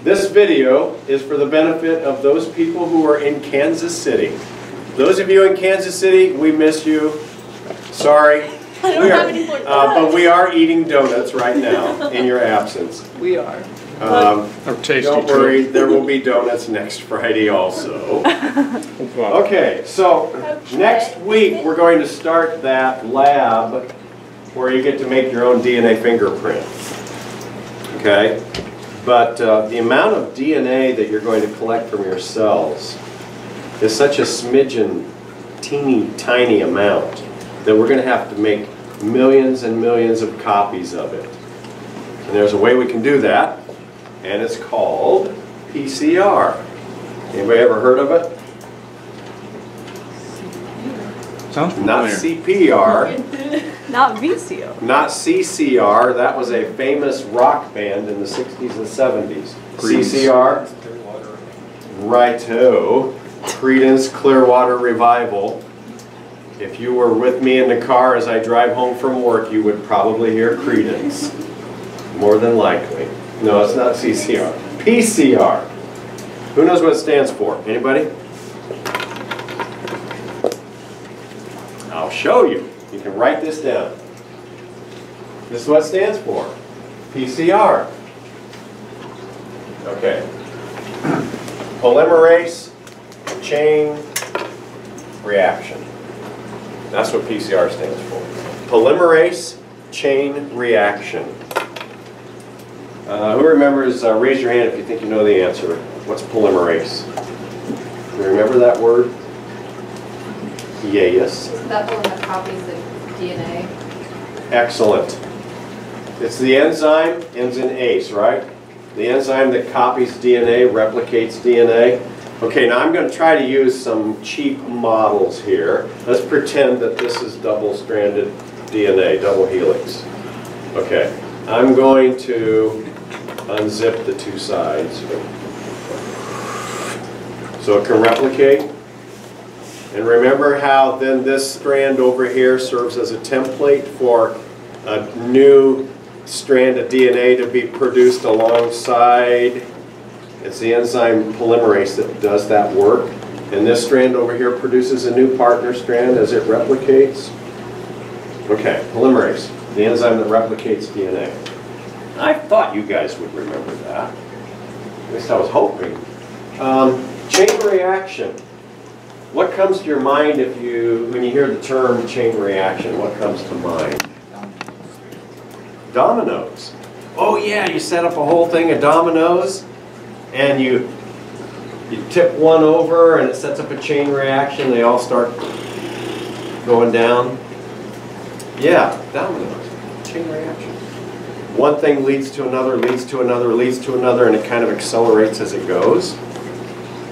This video is for the benefit of those people who are in Kansas City. Those of you in Kansas City, we miss you. Sorry. I don't have any more donuts. But we are eating donuts right now in your absence. We are. Don't worry, there will be donuts next Friday also. Okay, so next week we're going to start that lab where you get to make your own DNA fingerprint. Okay? But the amount of DNA that you're going to collect from your cells is such a smidgen, teeny tiny amount that we're going to have to make millions and millions of copies of it. And there's a way we can do that, and it's called PCR. Anybody ever heard of it? Sounds familiar. Not CPR. Not VCO. Not CCR. That was a famous rock band in the 60s and 70s. CCR. Righto. Creedence Clearwater Revival. If you were with me in the car as I drive home from work, you would probably hear Creedence. More than likely. No, it's not CCR. PCR. Who knows what it stands for? Anybody? I'll show you. You can write this down. This is what it stands for. PCR. Okay. Polymerase chain reaction. That's what PCR stands for. Polymerase chain reaction. Who remembers, raise your hand if you think you know the answer. What's polymerase? You remember that word? Yes. Isn't that the one that copies the DNA? Excellent. It's the enzyme, ends in ACE, right? The enzyme that copies DNA, replicates DNA. Okay, now I'm going to try to use some cheap models here. Let's pretend that this is double-stranded DNA, double helix. Okay, I'm going to unzip the two sides so it can replicate. And remember how then this strand over here serves as a template for a new strand of DNA to be produced alongside. It's the enzyme polymerase that does that work. And this strand over here produces a new partner strand as it replicates. Okay, polymerase, the enzyme that replicates DNA. I thought you guys would remember that. At least I was hoping. Chain reaction. What comes to your mind when you hear the term chain reaction? What comes to mind? Dominoes. Oh yeah, you set up a whole thing of dominoes and you tip one over and it sets up a chain reaction. They all start going down. Yeah, dominoes. Chain reaction. One thing leads to another, leads to another, leads to another, and it kind of accelerates as it goes.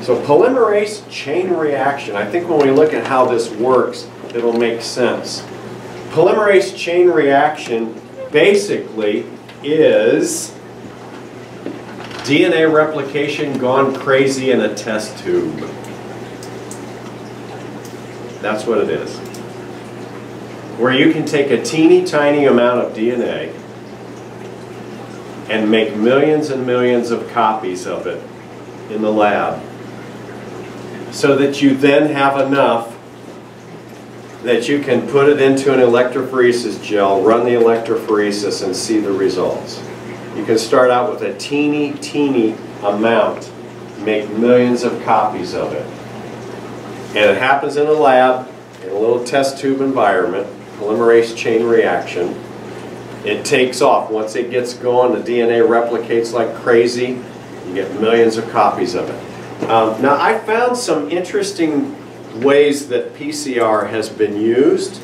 So polymerase chain reaction, I think when we look at how this works, it'll make sense. Polymerase chain reaction basically is DNA replication gone crazy in a test tube. That's what it is. Where you can take a teeny tiny amount of DNA and make millions and millions of copies of it in the lab, so that you then have enough that you can put it into an electrophoresis gel, run the electrophoresis, and see the results. You can start out with a teeny, teeny amount, make millions of copies of it. And it happens in a lab, in a little test tube environment, polymerase chain reaction. It takes off. Once it gets going, the DNA replicates like crazy. You get millions of copies of it. Now, I found some interesting ways that PCR has been used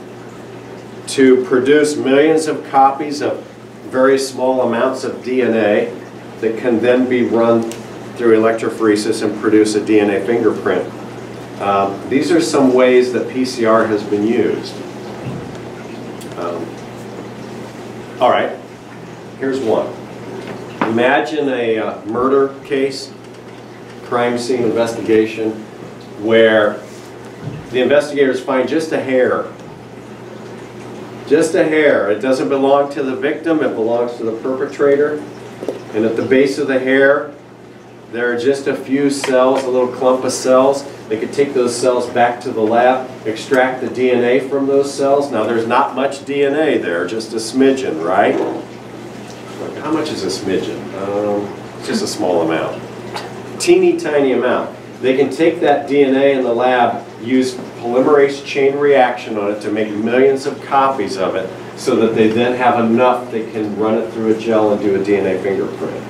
to produce millions of copies of very small amounts of DNA that can then be run through electrophoresis and produce a DNA fingerprint. These are some ways that PCR has been used. All right, here's one. Imagine a murder case, crime scene investigation, where the investigators find just a hair. Just a hair. It doesn't belong to the victim, it belongs to the perpetrator. And at the base of the hair There are just a few cells, a little clump of cells. They could take those cells back to the lab, extract the DNA from those cells. Now there's not much DNA there, just a smidgen, right? How much is a smidgen? It's just a small amount. Teeny tiny amount. They can take that DNA in the lab, use polymerase chain reaction on it to make millions of copies of it so that they then have enough they can run it through a gel and do a DNA fingerprint.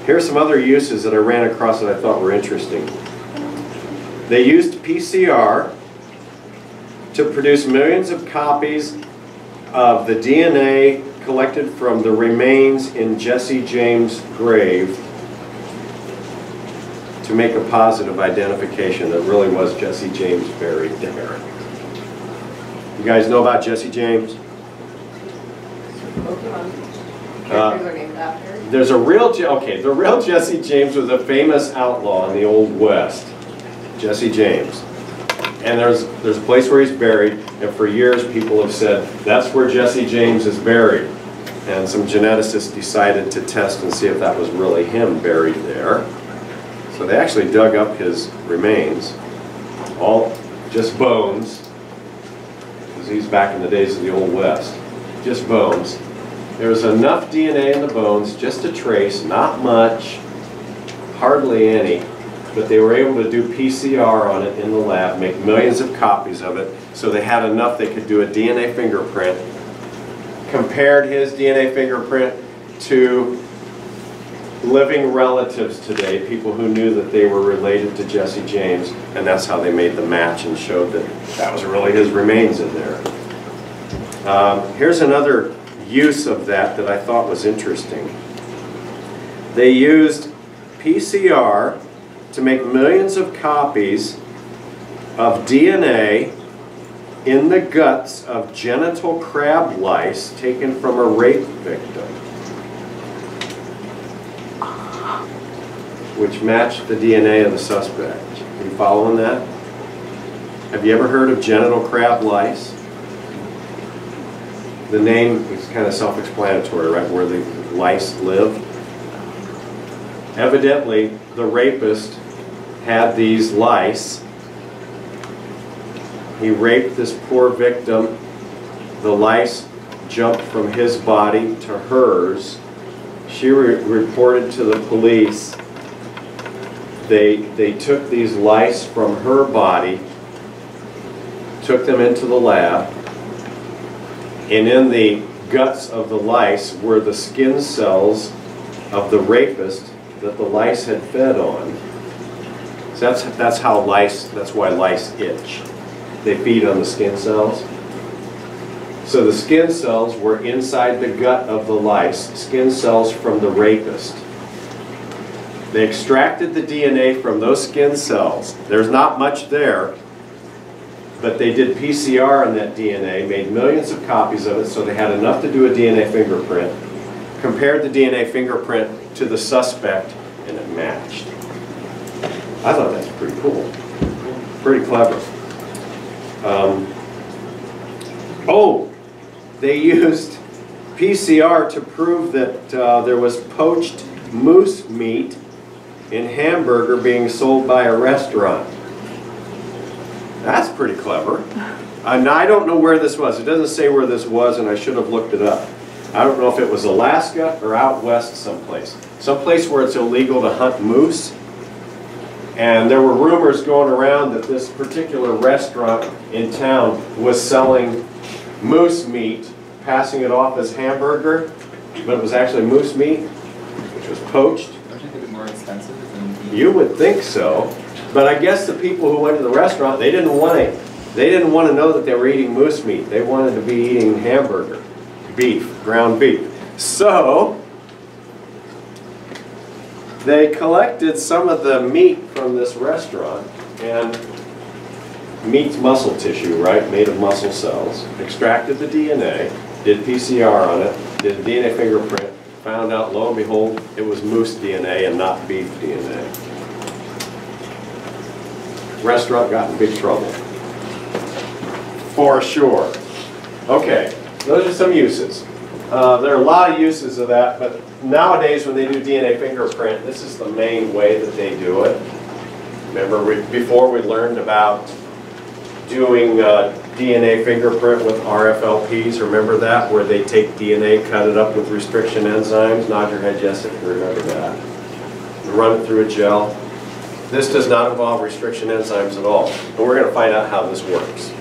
Here are some other uses that I ran across that I thought were interesting. They used PCR to produce millions of copies of the DNA collected from the remains in Jesse James' grave to make a positive identification that really was Jesse James buried there. You guys know about Jesse James? Pokemon characters are named after. There's a real, the real Jesse James was a famous outlaw in the Old West. Jesse James. And there's a place where he's buried, and for years people have said, that's where Jesse James is buried. And some geneticists decided to test and see if that was really him buried there. So they actually dug up his remains, all just bones, because he's back in the days of the Old West, just bones. There was enough DNA in the bones just to trace, not much, hardly any, but they were able to do PCR on it in the lab, make millions of copies of it, so they had enough they could do a DNA fingerprint, compared his DNA fingerprint to living relatives today, people who knew that they were related to Jesse James, and that's how they made the match and showed that that was really his remains in there. Here's another use of that I thought was interesting. They used PCR to make millions of copies of DNA in the guts of genital crab lice taken from a rape victim, which matched the DNA of the suspect. Are you following that? Have you ever heard of genital crab lice? The name is kind of self-explanatory, right, where the lice live. Evidently, the rapist had these lice. He raped this poor victim. The lice jumped from his body to hers. She reported to the police. They took these lice from her body, took them into the lab, and in the guts of the lice were the skin cells of the rapist that the lice had fed on. So that's why lice itch. They feed on the skin cells. So the skin cells were inside the gut of the lice, skin cells from the rapist. They extracted the DNA from those skin cells. There's not much there, but they did PCR on that DNA, made millions of copies of it, so they had enough to do a DNA fingerprint, compared the DNA fingerprint to the suspect, and it matched. I thought that's pretty cool. Pretty clever. They used PCR to prove that there was poached moose meat in hamburger being sold by a restaurant. That's pretty clever. Now, I don't know where this was. It doesn't say where this was, and I should have looked it up. I don't know if it was Alaska or out west someplace. Someplace where it's illegal to hunt moose. And there were rumors going around that this particular restaurant in town was selling moose meat, passing it off as hamburger, but it was actually moose meat, which was poached. Don't you think it'd be more expensive than You would think so, but I guess the people who went to the restaurant, they didn't want to know that they were eating moose meat. They wanted to be eating hamburger, beef, ground beef. So they collected some of the meat from this restaurant, and meat's muscle tissue, right, made of muscle cells, extracted the DNA, did PCR on it, did a DNA fingerprint, found out, lo and behold, it was moose DNA and not beef DNA. Restaurant got in big trouble. For sure. Okay, those are some uses. There are a lot of uses of that, but nowadays when they do DNA fingerprint, this is the main way that they do it. Remember, before we learned about doing DNA fingerprint with RFLPs, remember that? Where they take DNA, cut it up with restriction enzymes. Nod your head yes if you remember that. And run it through a gel. This does not involve restriction enzymes at all. And we're going to find out how this works.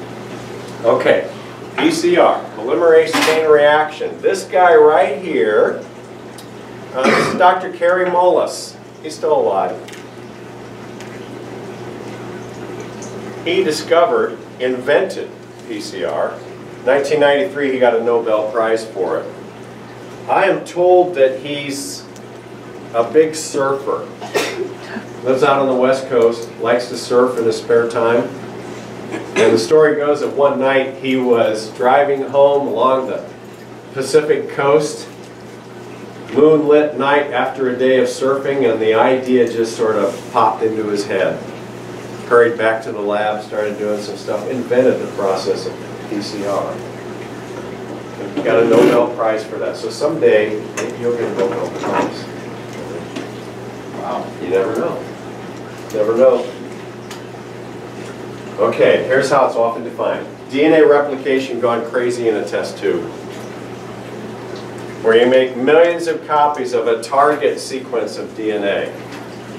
Okay, PCR, polymerase chain reaction. This guy right here, this is Dr. Kary Mullis. He's still alive. He invented PCR. 1993, he got a Nobel Prize for it. I am told that he's a big surfer. Lives out on the West Coast, likes to surf in his spare time. And the story goes that one night he was driving home along the Pacific coast, moonlit night after a day of surfing, and the idea just sort of popped into his head. Hurried back to the lab, started doing some stuff, invented the process of PCR. And he got a Nobel Prize for that. So someday, maybe you'll get a Nobel Prize. Wow, you never know. Never know. Okay, here's how it's often defined. DNA replication gone crazy in a test tube, where you make millions of copies of a target sequence of DNA.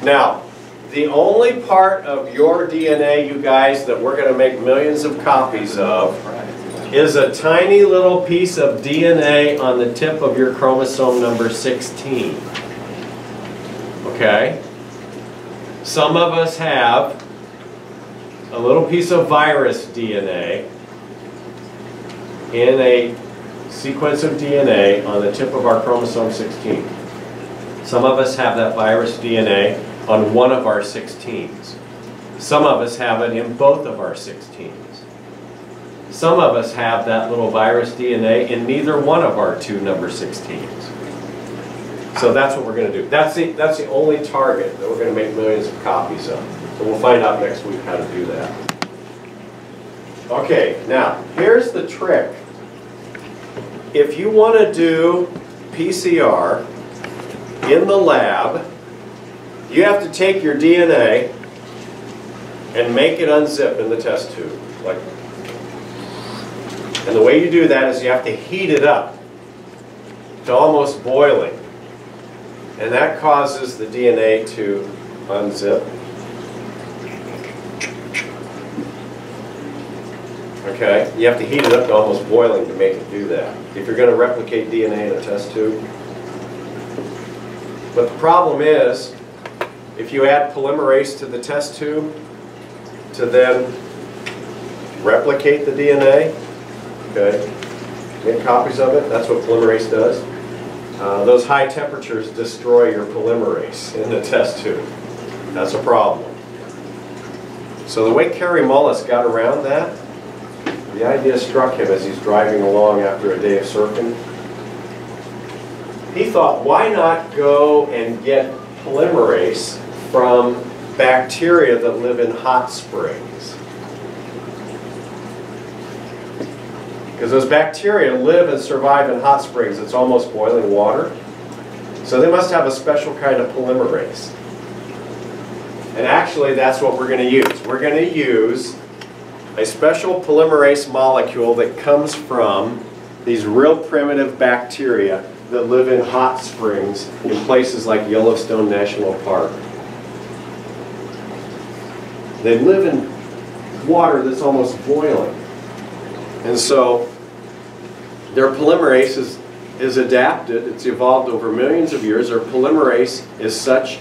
Now, the only part of your DNA, you guys, that we're going to make millions of copies of is a tiny little piece of DNA on the tip of your chromosome number 16. Okay? Some of us have a little piece of virus DNA in a sequence of DNA on the tip of our chromosome 16. Some of us have that virus DNA on one of our 16s. Some of us have it in both of our 16s. Some of us have that little virus DNA in neither one of our two number 16s. So that's what we're going to do. That's the only target that we're going to make millions of copies of. So we'll find out next week how to do that. Okay, now here's the trick. If you want to do PCR in the lab, you have to take your DNA and make it unzip in the test tube. And the way you do that is you have to heat it up to almost boiling. And that causes the DNA to unzip. Okay, you have to heat it up to almost boiling to make it do that if you're going to replicate DNA in a test tube. But the problem is, if you add polymerase to the test tube to then replicate the DNA, okay, make copies of it, that's what polymerase does. Those high temperatures destroy your polymerase in the test tube. That's a problem. So the way Kary Mullis got around that, the idea struck him as he's driving along after a day of surfing. He thought, why not go and get polymerase from bacteria that live in hot springs? Because those bacteria live and survive in hot springs. It's almost boiling water. So they must have a special kind of polymerase. And actually, that's what we're going to use. We're going to use a special polymerase molecule that comes from these real primitive bacteria that live in hot springs in places like Yellowstone National Park. They live in water that's almost boiling. And so their polymerase is adapted, it's evolved over millions of years. Their polymerase is such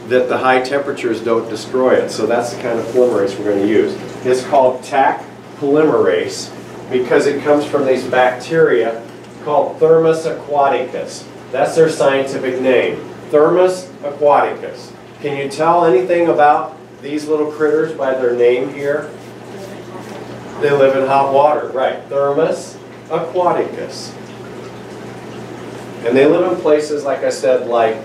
that the high temperatures don't destroy it. So that's the kind of polymerase we're going to use. It's called Taq polymerase because it comes from these bacteria called Thermus aquaticus. That's their scientific name, Thermus aquaticus. Can you tell anything about these little critters by their name here? They live in hot water, right? Thermus aquaticus. And they live in places, like I said, like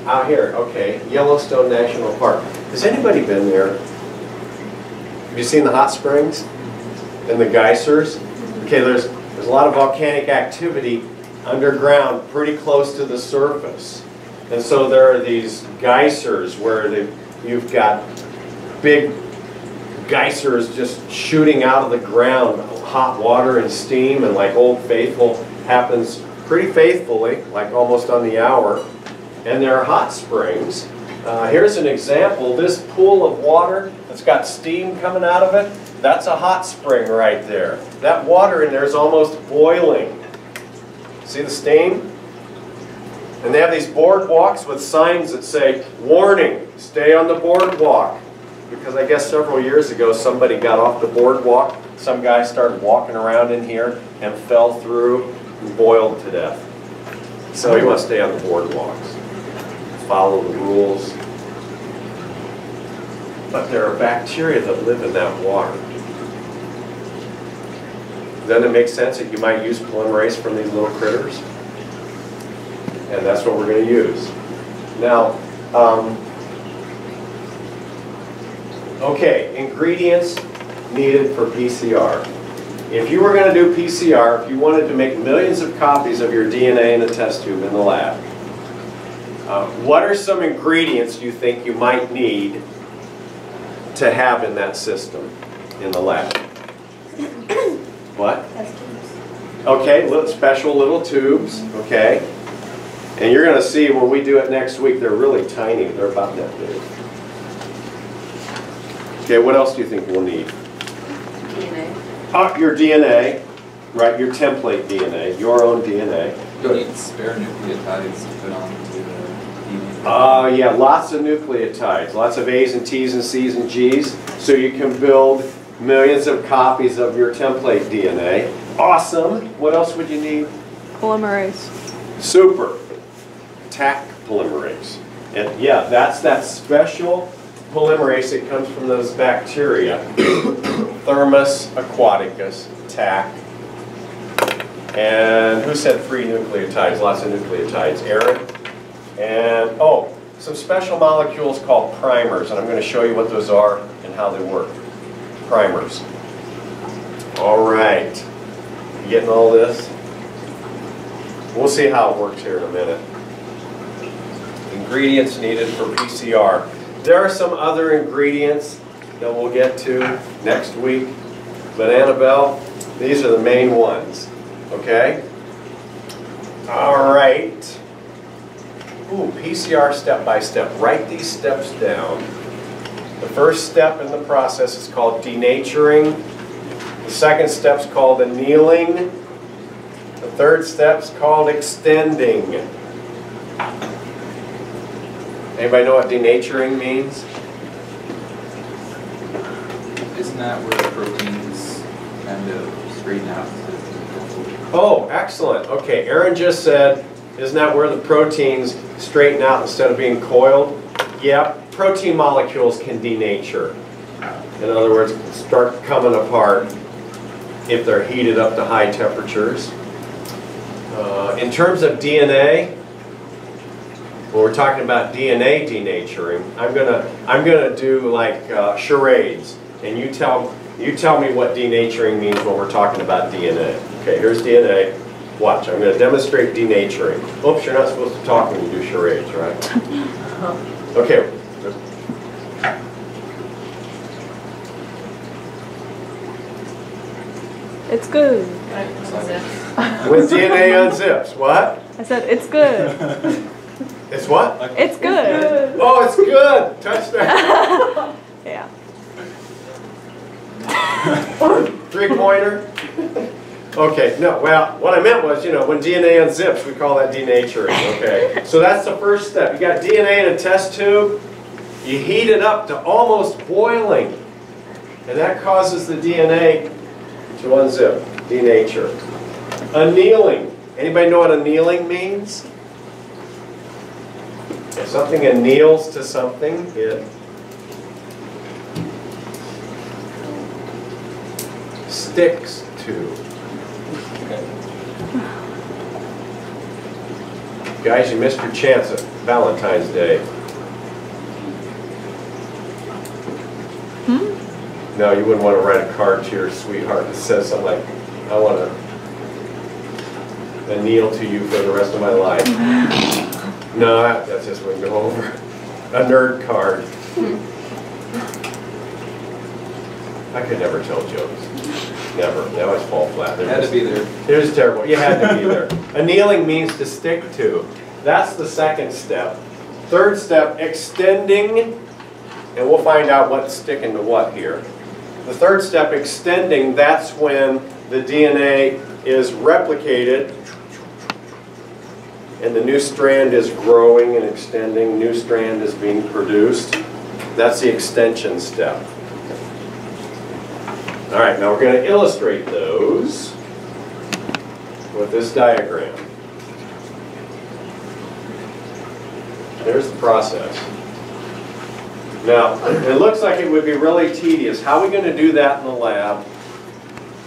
out here, okay, Yellowstone National Park. Has anybody been there? Have you seen the hot springs and the geysers? Okay, there's a lot of volcanic activity underground, pretty close to the surface. And so there are these geysers where you've got big geysers just shooting out of the ground, hot water and steam, and like Old Faithful happens pretty faithfully, like almost on the hour. And there are hot springs. Here's an example. This pool of water that's got steam coming out of it, that's a hot spring right there. That water in there is almost boiling. See the steam? And they have these boardwalks with signs that say, warning, stay on the boardwalk. Because I guess several years ago somebody got off the boardwalk, some guy started walking around in here and fell through and boiled to death. So you want to stay on the boardwalks. Follow the rules. But there are bacteria that live in that water. Doesn't it make sense that you might use polymerase from these little critters? And that's what we're going to use. Now, okay, ingredients needed for PCR. If you were going to do PCR, if you wanted to make millions of copies of your DNA in a test tube in the lab, what are some ingredients you think you might need to have in that system in the lab? What? Test tubes. Okay, special little tubes, okay. And you're going to see when we do it next week, they're really tiny. They're about that big. Okay, what else do you think we'll need? DNA. Your DNA, right, your template DNA, your own DNA. You need spare nucleotides to put onto the DNA. Yeah, lots of nucleotides, lots of A's and T's and C's and G's, so you can build millions of copies of your template DNA. Awesome. What else would you need? Polymerase. Super. Tac polymerase. And yeah, that's that special polymerase that comes from those bacteria. Thermus aquaticus, tac. And who said 3 nucleotides? Lots of nucleotides. Aaron. And, oh, some special molecules called primers. And I'm going to show you what those are and how they work. Primers. All right. You getting all this? We'll see how it works here in a minute. Ingredients needed for PCR. There are some other ingredients that we'll get to next week. But Annabelle, these are the main ones. Okay? All right. Ooh, PCR step by step. Write these steps down. The first step in the process is called denaturing. The second step is called annealing. The third step is called extending. Anybody know what denaturing means? Isn't that where the proteins kind of straighten out? Oh, excellent. Okay, Aaron just said, isn't that where the proteins straighten out instead of being coiled? Yep, protein molecules can denature. In other words, start coming apart if they're heated up to high temperatures. In terms of DNA, when we're talking about DNA denaturing, I'm gonna do like charades, and you tell me what denaturing means when we're talking about DNA. Okay, here's DNA. Watch, I'm going to demonstrate denaturing. Oops, you're not supposed to talk when you do charades, right? Okay. It's good. When DNA unzips, what? I said, it's good. It's what? It's good. Oh, it's good. Touchdown. Yeah. 3-pointer. Okay, no, well, what I meant was, you know, when DNA unzips, we call that denaturing, okay? So that's the first step. You got DNA in a test tube, you heat it up to almost boiling, and that causes the DNA to unzip, denature. Annealing. Anybody know what annealing means? If something anneals to something, it sticks to. Guys, you missed your chance at Valentine's Day. No, you wouldn't want to write a card to your sweetheart that says something like, I want to. anneal to you for the rest of my life. No, that's just going to go over. A nerd card. I could never tell jokes. Never. They always fall flat. You had to be there. It was terrible. You had to be there. Annealing means to stick to. That's the second step. Third step, extending, and we'll find out what's sticking to what here. The third step, extending, that's when the DNA is replicated and the new strand is growing and extending, new strand is being produced. That's the extension step. All right, now we're going to illustrate those with this diagram. There's the process. Now, it looks like it would be really tedious. How are we going to do that in the lab?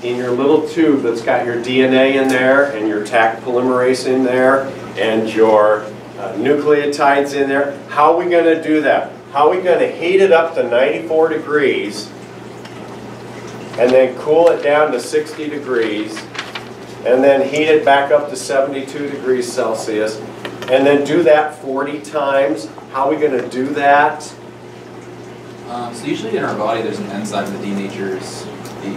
In your little tube that's got your DNA in there and your Taq polymerase in there and your nucleotides in there. How are we going to do that? How are we going to heat it up to 94 degrees and then cool it down to 60 degrees and then heat it back up to 72 degrees Celsius and then do that 40 times? How are we going to do that? So usually in our body there's an enzyme that denatures the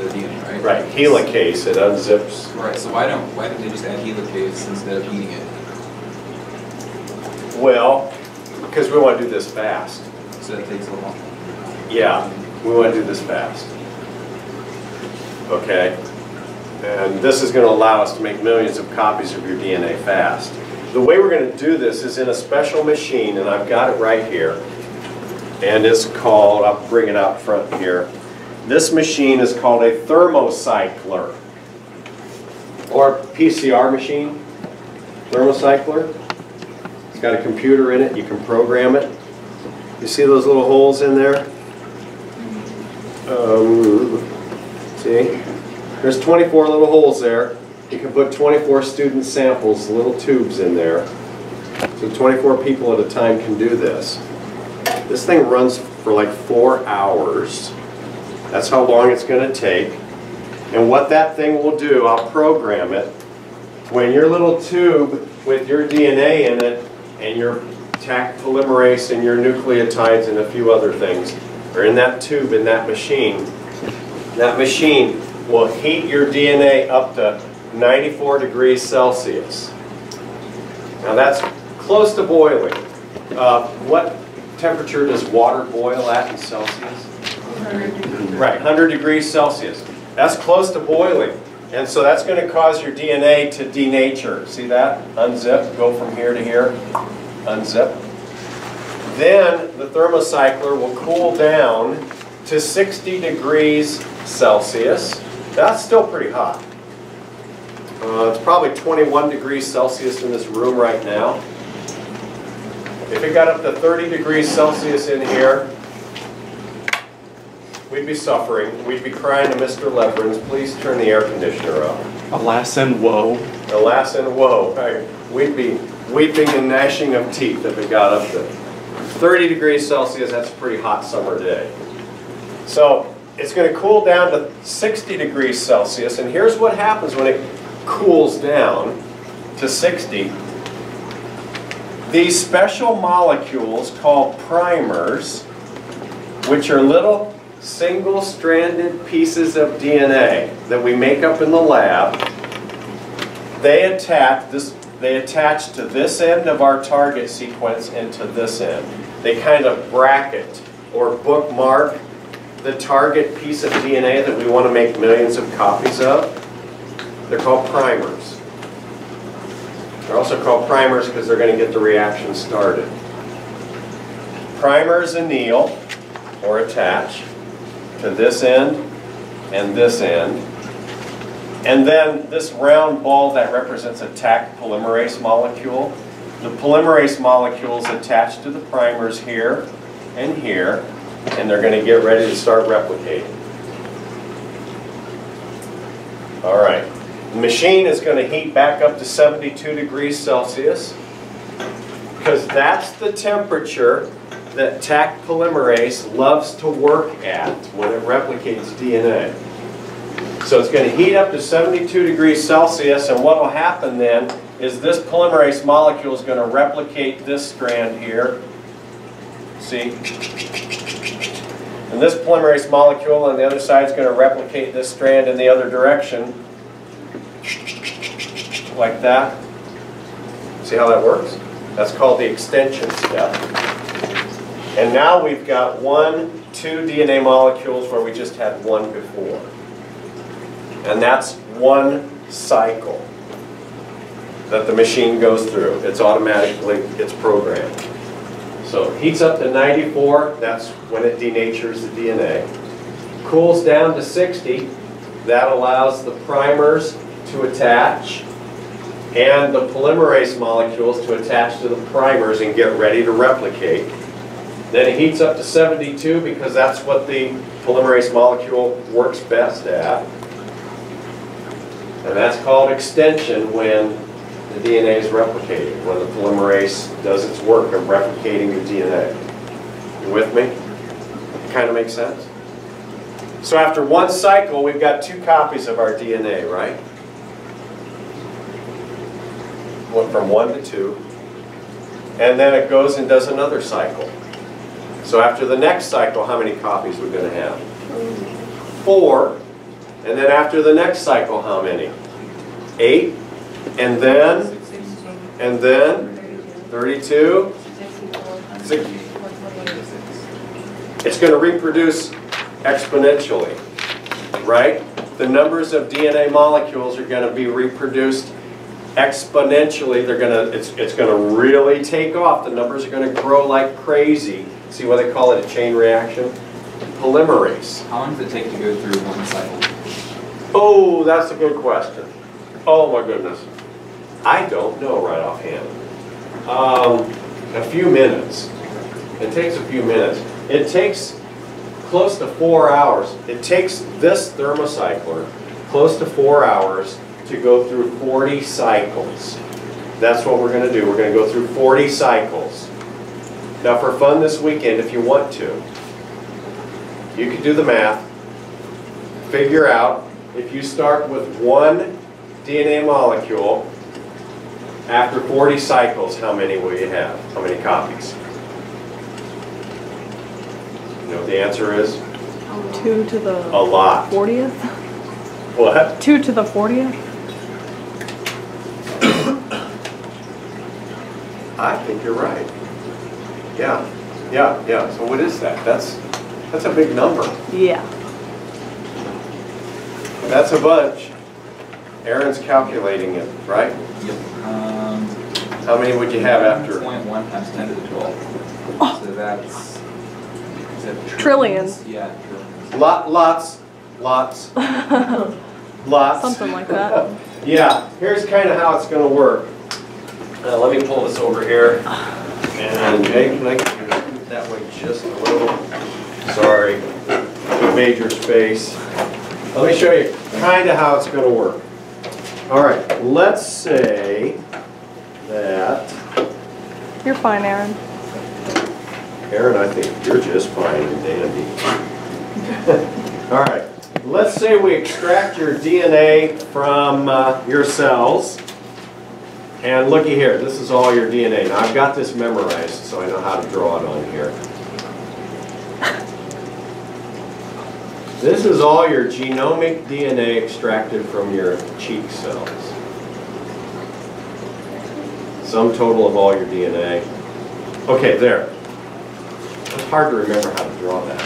DNA, right? Right, helicase, it unzips. Right, so why don't they just add helicase instead of heating it? Well, because we want to do this fast. So it takes a little longer. Yeah, we want to do this fast. Okay? And this is going to allow us to make millions of copies of your DNA fast. The way we're going to do this is in a special machine, and I've got it right here. And it's called, I'll bring it out front here. This machine is called a thermocycler, or PCR machine, thermocycler. It's got a computer in it, you can program it. You see those little holes in there? See? There's 24 little holes there. You can put 24 student samples, little tubes in there. So 24 people at a time can do this. This thing runs for like 4 hours. That's how long it's going to take. And what that thing will do, I'll program it. When your little tube with your DNA in it and your Taq polymerase and your nucleotides and a few other things are in that tube in that machine will heat your DNA up to 94 degrees Celsius. Now that's close to boiling. What temperature does water boil at in Celsius? 100 degrees. Right, 100 degrees Celsius. That's close to boiling. And so that's going to cause your DNA to denature. See that? Unzip, go from here to here, unzip. Then the thermocycler will cool down to 60 degrees Celsius. That's still pretty hot. It's probably 21 degrees Celsius in this room right now. If it got up to 30 degrees Celsius in here, we'd be suffering. We'd be crying to Mr. Leverins, please turn the air conditioner up. Alas and woe. Alas and woe. Right. We'd be weeping and gnashing of teeth if it got up to 30 degrees Celsius. That's a pretty hot summer day. So it's going to cool down to 60 degrees Celsius. And here's what happens when it cools down to 60. These special molecules called primers, which are little single-stranded pieces of DNA that we make up in the lab, they attach to this end of our target sequence and to this end. They kind of bracket or bookmark the target piece of DNA that we want to make millions of copies of. They're called primers. They're also called primers because they're going to get the reaction started. Primers anneal or attach to this end and this end. And then this round ball that represents a Taq polymerase molecule. The polymerase molecules attach to the primers here and here, and they're going to get ready to start replicating. All right. The machine is going to heat back up to 72 degrees Celsius because that's the temperature that Taq polymerase loves to work at when it replicates DNA. So it's going to heat up to 72 degrees Celsius, and what will happen then is this polymerase molecule is going to replicate this strand here. See? And this polymerase molecule on the other side is going to replicate this strand in the other direction. Like that. See how that works? That's called the extension step. And now we've got 2 DNA molecules where we just had one before. And that's one cycle that the machine goes through. It's programmed. So it heats up to 94, that's when it denatures the DNA. Cools down to 60, that allows the primers to attach and the polymerase molecules to attach to the primers and get ready to replicate. Then it heats up to 72 because that's what the polymerase molecule works best at. And that's called extension when the DNA is replicated, when the polymerase does its work of replicating the DNA. You with me? Kind of makes sense? So after one cycle, we've got 2 copies of our DNA, right? Went from 1 to 2. And then it goes and does another cycle. So after the next cycle, how many copies are we going to have? 4. And then after the next cycle, how many? 8. And then 32. 6. It's going to reproduce exponentially, right? The numbers of DNA molecules are going to be reproduced exponentially. It's going to really take off. The numbers are going to grow like crazy. See why they call it a chain reaction? Polymerase. How long does it take to go through one cycle? Oh, that's a good question. Oh my goodness. I don't know right offhand. A few minutes. It takes a few minutes. It takes close to 4 hours. It takes this thermocycler close to 4 hours to go through 40 cycles. That's what we're going to do. We're going to go through 40 cycles. Now for fun this weekend, if you want to, you can do the math, figure out if you start with 1 DNA molecule, after 40 cycles, how many will you have? How many copies? You know what the answer is? 2 to the A lot. 40th? What? 2 to the 40th? I think you're right. Yeah. So what is that? That's a big number. Yeah. That's a bunch. Aaron's calculating it, right? Yep. How many would you have after? 0.1 times 10 to the 12. Oh. So that's... Is that Trillions. Yeah, trillions. Lots. Something like that. Yeah, here's kind of how it's going to work. Let me pull this over here. And Jay, can I get you that way just a little? Sorry, major space. Let me show you kind of how it's going to work. All right, let's say that... You're fine, Aaron. Aaron, I think you're just fine and dandy. All right, let's say we extract your DNA from your cells. And looky here, this is all your DNA. Now I've got this memorized, so I know how to draw it on here. This is all your genomic DNA extracted from your cheek cells. Sum total of all your DNA. Okay, there. It's hard to remember how to draw that.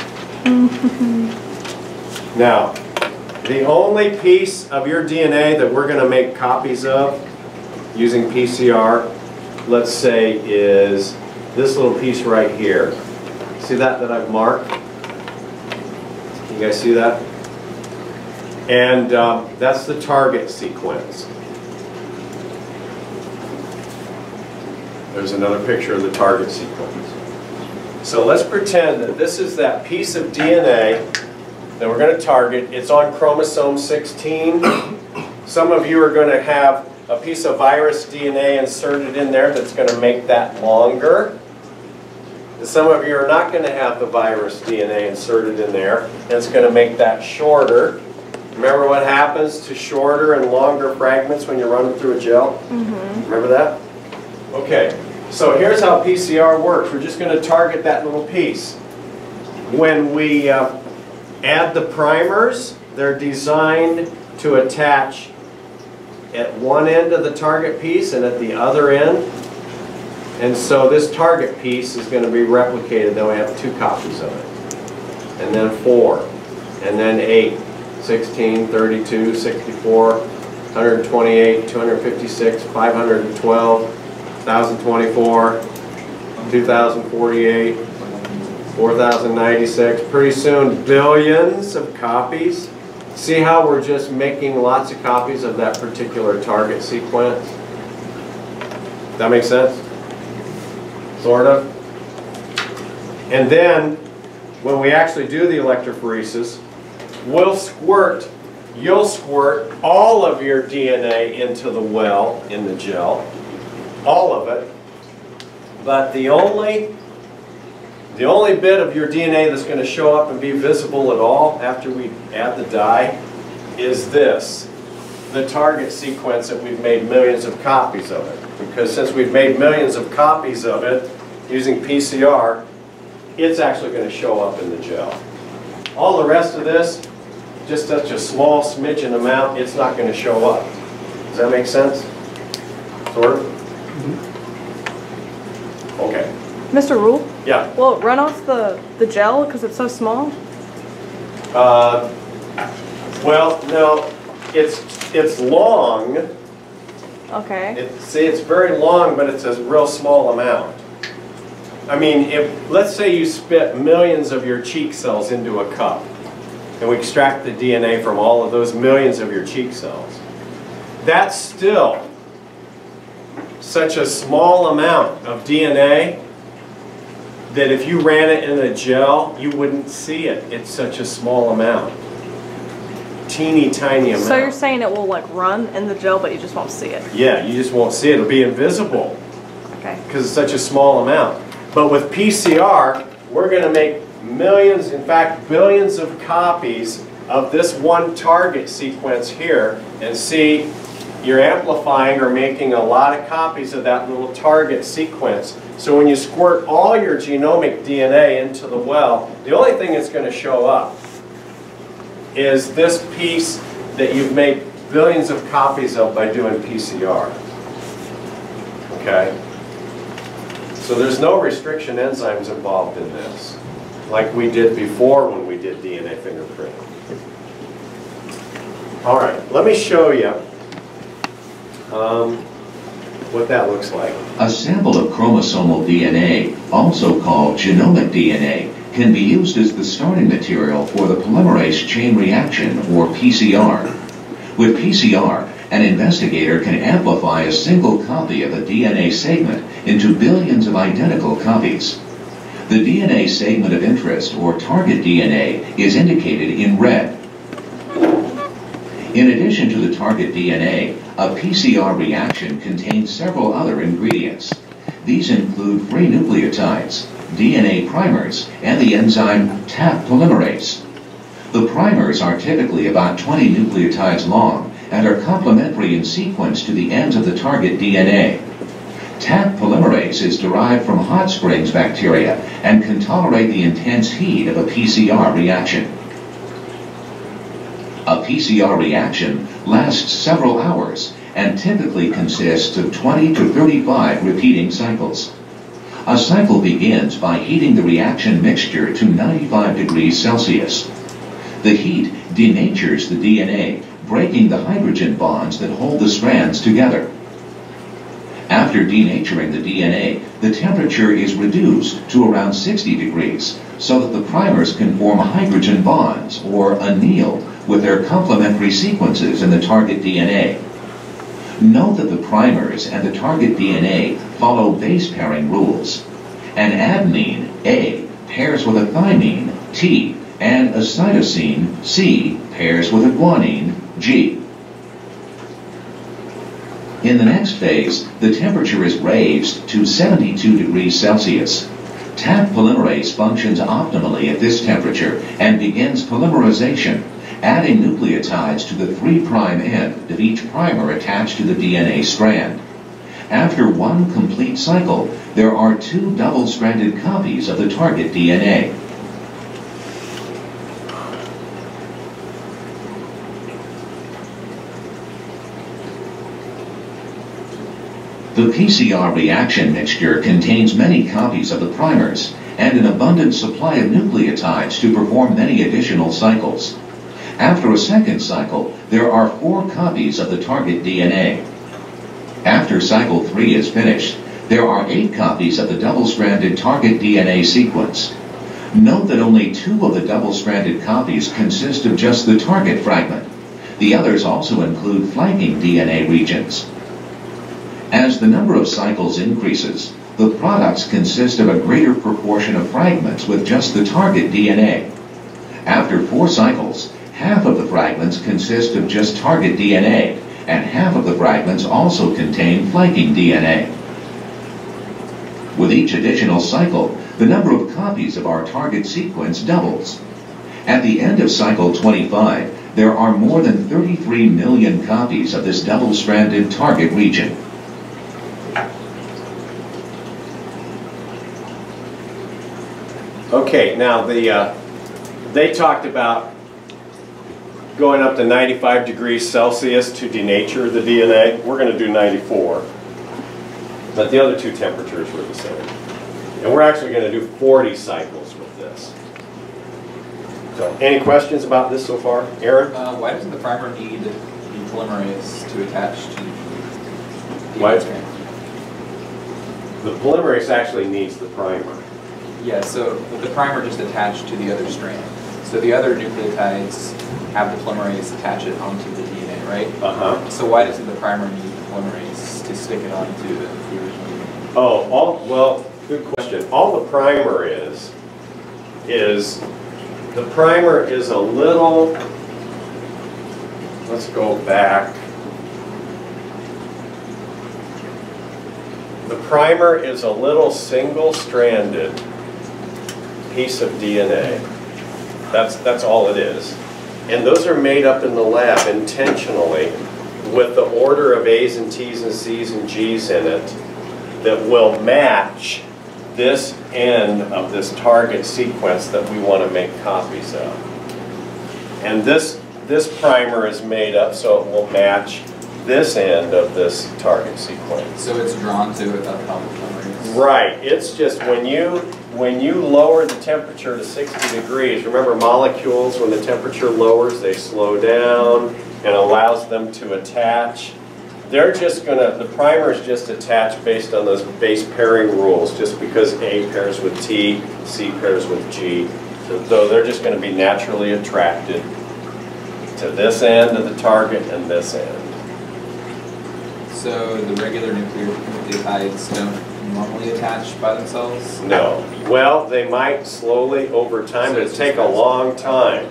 Now, the only piece of your DNA that we're going to make copies of using PCR, let's say, is this little piece right here. See that I've marked? You guys see that? And that's the target sequence. There's another picture of the target sequence. So let's pretend that this is that piece of DNA that we're going to target. It's on chromosome 16. Some of you are going to have a piece of virus DNA inserted in there that's going to make that longer. Some of you are not going to have the virus DNA inserted in there, and it's going to make that shorter. Remember what happens to shorter and longer fragments when you run them through a gel? Remember that? Okay, so here's how PCR works. We're just going to target that little piece. When we add the primers, they're designed to attach at one end of the target piece and at the other end. And so this target piece is going to be replicated. Then we have 2 copies of it. And then 4. And then 8, 16, 32, 64, 128, 256, 512, 1024, 2048, 4096. Pretty soon, billions of copies. See how we're just making lots of copies of that particular target sequence? That makes sense? Sort of. And then, when we actually do the electrophoresis, you'll squirt all of your DNA into the well in the gel, all of it. But the only bit of your DNA that's going to show up and be visible at all after we add the dye is this, the target sequence that we've made millions of copies of it. Because since we've made millions of copies of it using PCR, it's actually going to show up in the gel. All the rest of this, just such a small smidgen amount, it's not going to show up. Does that make sense? Sort of? Okay. Mr. Ruhl? Yeah. Will it run off the gel because it's so small? Well, no, it's long. Okay. See, it's very long, but it's a real small amount. I mean, let's say you spit millions of your cheek cells into a cup, and we extract the DNA from all of those millions of your cheek cells. That's still such a small amount of DNA that if you ran it in a gel, you wouldn't see it. It's such a small amount. Teeny tiny amount. So you're saying it will like run in the gel, but you just won't see it? Yeah, you just won't see it. It'll be invisible. Okay. Because it's such a small amount. But with PCR, we're going to make millions, in fact billions of copies of this one target sequence here, and see, you're amplifying or making a lot of copies of that little target sequence. So when you squirt all your genomic DNA into the well, the only thing that's going to show up is this piece that you've made billions of copies of by doing PCR. Okay? So there's no restriction enzymes involved in this, like we did before when we did DNA fingerprinting. All right, let me show you what that looks like. A sample of chromosomal DNA, also called genomic DNA, can be used as the starting material for the polymerase chain reaction, or PCR. With PCR, an investigator can amplify a single copy of a DNA segment into billions of identical copies. The DNA segment of interest, or target DNA, is indicated in red. In addition to the target DNA, a PCR reaction contains several other ingredients. These include free nucleotides, DNA primers, and the enzyme Tap polymerase. The primers are typically about 20 nucleotides long and are complementary in sequence to the ends of the target DNA. Tap polymerase is derived from hot springs bacteria and can tolerate the intense heat of a PCR reaction. A PCR reaction lasts several hours and typically consists of 20 to 35 repeating cycles. A cycle begins by heating the reaction mixture to 95 degrees Celsius. The heat denatures the DNA, breaking the hydrogen bonds that hold the strands together. After denaturing the DNA, the temperature is reduced to around 60 degrees so that the primers can form hydrogen bonds, or anneal, with their complementary sequences in the target DNA. Note that the primers and the target DNA follow base pairing rules. An adenine, A, pairs with a thymine, T, and a cytosine, C, pairs with a guanine, G. In the next phase, the temperature is raised to 72 degrees Celsius. Tap polymerase functions optimally at this temperature and begins polymerization, adding nucleotides to the 3' end of each primer attached to the DNA strand. After one complete cycle, there are 2 double-stranded copies of the target DNA. The PCR reaction mixture contains many copies of the primers and an abundant supply of nucleotides to perform many additional cycles. After a second cycle, there are 4 copies of the target DNA. After cycle 3 is finished, there are 8 copies of the double-stranded target DNA sequence. Note that only 2 of the double-stranded copies consist of just the target fragment. The others also include flanking DNA regions. As the number of cycles increases, the products consist of a greater proportion of fragments with just the target DNA. After 4 cycles, half of the fragments consist of just target DNA, and half of the fragments also contain flanking DNA. With each additional cycle, the number of copies of our target sequence doubles. At the end of cycle 25, there are more than 33 million copies of this double-stranded target region. Okay, now they talked about going up to 95 degrees Celsius to denature the DNA. We're going to do 94. But the other 2 temperatures were the same. And we're actually going to do 40 cycles with this. So, any questions about this so far? Aaron? Why doesn't the primer need the polymerase to attach to the Why? strand? The polymerase actually needs the primer. Yeah, so the primer just attached to the other strand. So the other nucleotides have the polymerase attach it onto the DNA, right? Uh-huh. So why doesn't the primer need the polymerase to stick it onto the original DNA? Oh, well, good question. All the primer is the primer is a little, let's go back. The primer is a little single-stranded piece of DNA. That's all it is. And those are made up in the lab intentionally with the order of A's and T's and C's and G's in it that will match this end of this target sequence that we want to make copies of. And this primer is made up so it will match this end of this target sequence. So it's drawn to without the help of polymerase? Right. It's just when you lower the temperature to 60 degrees, remember molecules, when the temperature lowers, they slow down and allows them to attach. They're just the primer is just attached based on those base pairing rules, just because A pairs with T, C pairs with G. So they're just going to be naturally attracted to this end of the target and this end. So the regular nucleotides don't normally attach by themselves? No. Well, they might slowly over time, but it'll take a long time.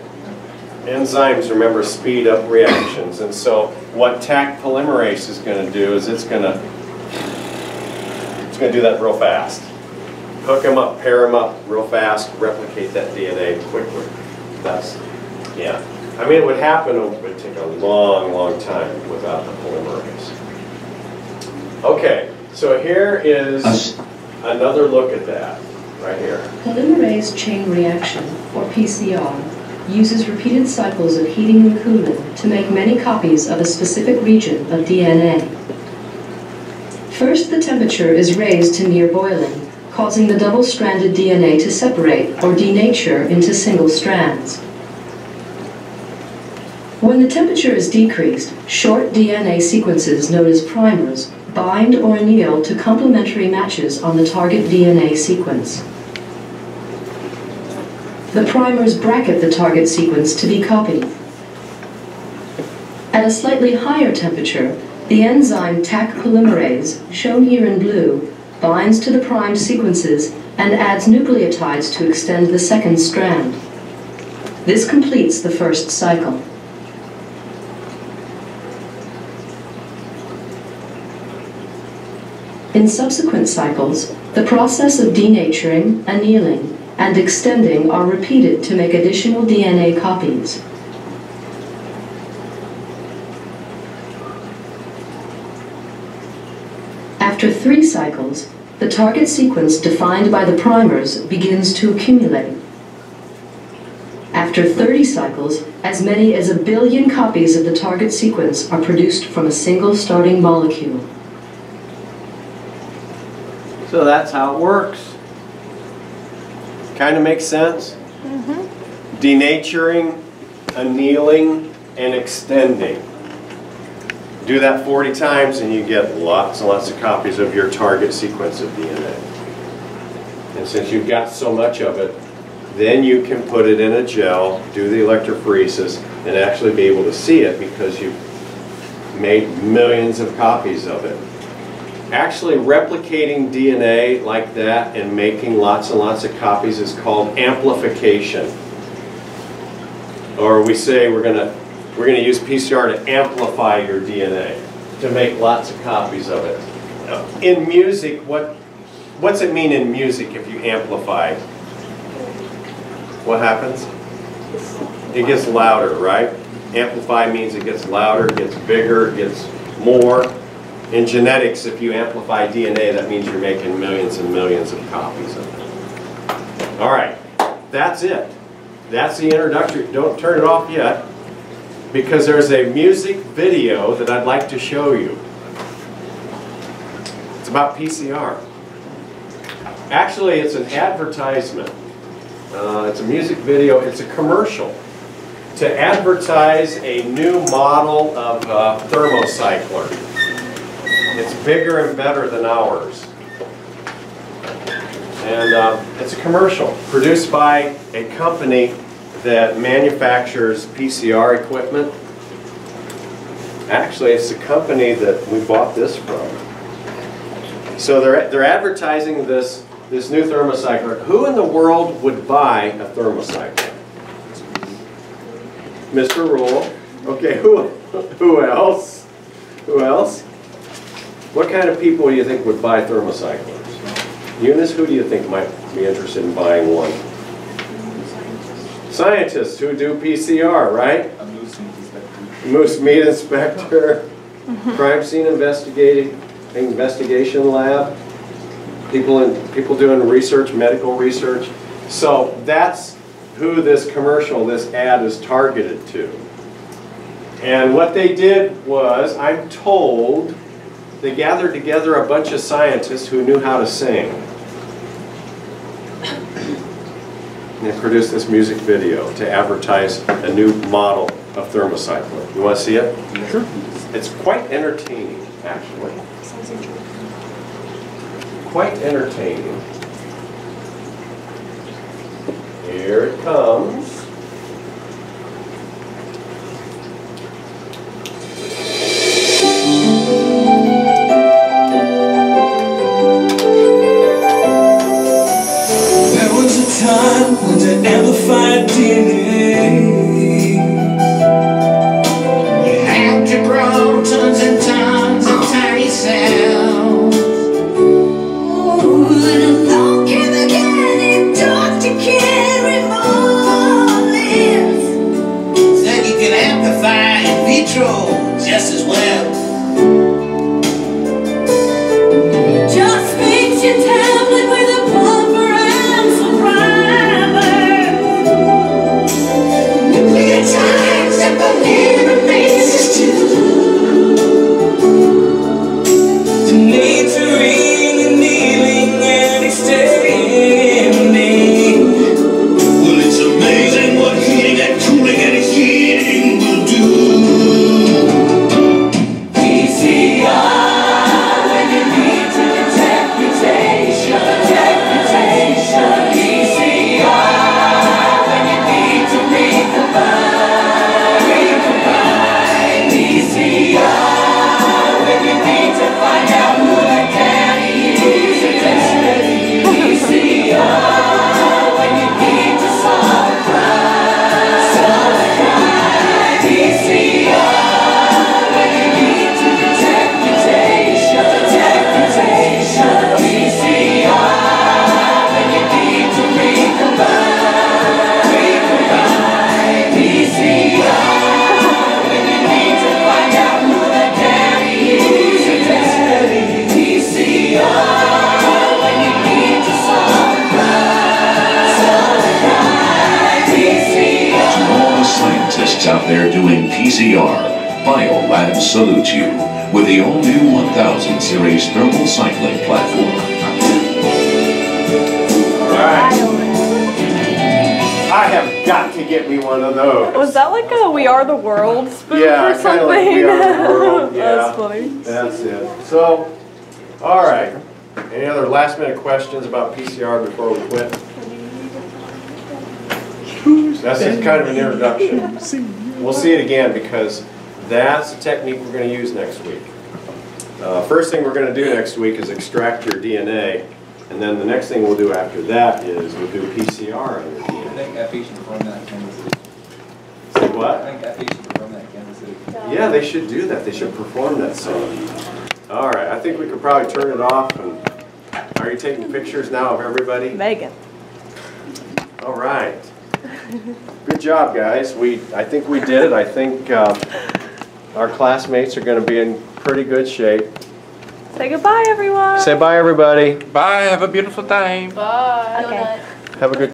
Enzymes, remember, speed up reactions. And so what Taq polymerase is going to do is it's going to do that real fast. Hook them up, pair them up real fast, replicate that DNA quickly. Yeah. I mean, it would happen, it would take a long, long time without the polymerase. Okay, so here is another look at that, right here. Polymerase chain reaction, or PCR, uses repeated cycles of heating and cooling to make many copies of a specific region of DNA. First, the temperature is raised to near boiling, causing the double-stranded DNA to separate or denature into single strands. When the temperature is decreased, short DNA sequences known as primers bind or anneal to complementary matches on the target DNA sequence. The primers bracket the target sequence to be copied. At a slightly higher temperature, the enzyme Taq polymerase, shown here in blue, binds to the primed sequences and adds nucleotides to extend the second strand. This completes the first cycle. In subsequent cycles, the process of denaturing, annealing, and extending are repeated to make additional DNA copies. After 3 cycles, the target sequence defined by the primers begins to accumulate. After 30 cycles, as many as 1 billion copies of the target sequence are produced from a single starting molecule. So that's how it works. Kind of makes sense? Denaturing, annealing, and extending. Do that 40 times and you get lots and lots of copies of your target sequence of DNA. And since you've got so much of it, then you can put it in a gel, do the electrophoresis, and actually be able to see it because you've made millions of copies of it. Actually replicating DNA like that and making lots and lots of copies is called amplification. Or we say we're gonna use PCR to amplify your DNA, to make lots of copies of it. In music, what's it mean in music if you amplify? What happens? It gets louder, right? Amplify means it gets louder, it gets bigger, it gets more. In genetics, if you amplify DNA, that means you're making millions and millions of copies of it. All right, that's it. That's the introductory. Don't turn it off yet, because there's a music video that I'd like to show you. It's about PCR. Actually, it's an advertisement. It's a music video. It's a commercial to advertise a new model of thermocycler. It's bigger and better than ours. And it's a commercial produced by a company that manufactures PCR equipment. Actually, it's the company that we bought this from. So they're advertising this new thermocycler. Who in the world would buy a thermocycler? Mr. Ruhl. Okay, who else? Who else? What kind of people do you think would buy thermocyclers? Eunice, who do you think might be interested in buying one? Scientists who do PCR, right? A moose meat inspector. Moose meat inspector, crime scene investigation lab, people doing research, medical research. So that's who this commercial, this ad is targeted to. And what they did was, I'm told, they gathered together a bunch of scientists who knew how to sing. And they produced this music video to advertise a new model of thermocycler. You want to see it? Sure. It's quite entertaining, actually. Quite entertaining. Here it comes. Time when the amplified DNA, you have to grow tons and tons of tiny cells. Ooh, and along came the candy Dr. Carey Mullins said you can amplify in vitro just as well. Just fix your tablet with a pumper and some primers. PCR, Biolabs salutes you with the all-new 1000 series thermal cycling platform. I have got to get me one of those. Was that like a We Are the World spoof Yeah, or kinda something? like We Are the World, yeah. That's funny. That's it. So, all right. Any other last minute questions about PCR before we quit? That's just kind of an introduction. We'll see it again because that's the technique we're going to use next week. First thing we're going to do next week is extract your DNA, and then the next thing we'll do after that is we'll do PCR on your I DNA. think FE should perform that in Kansas City. Say I what? think FE should perform that in Kansas City. Yeah, they should do that. They should perform that song. All right, I think we could probably turn it off. And are you taking pictures now of everybody? Megan. All right. Good job, guys. I think we did it. I think our classmates are going to be in pretty good shape. Say goodbye, everyone. Say bye, everybody. Bye, have a beautiful time. Bye. Okay. Have a good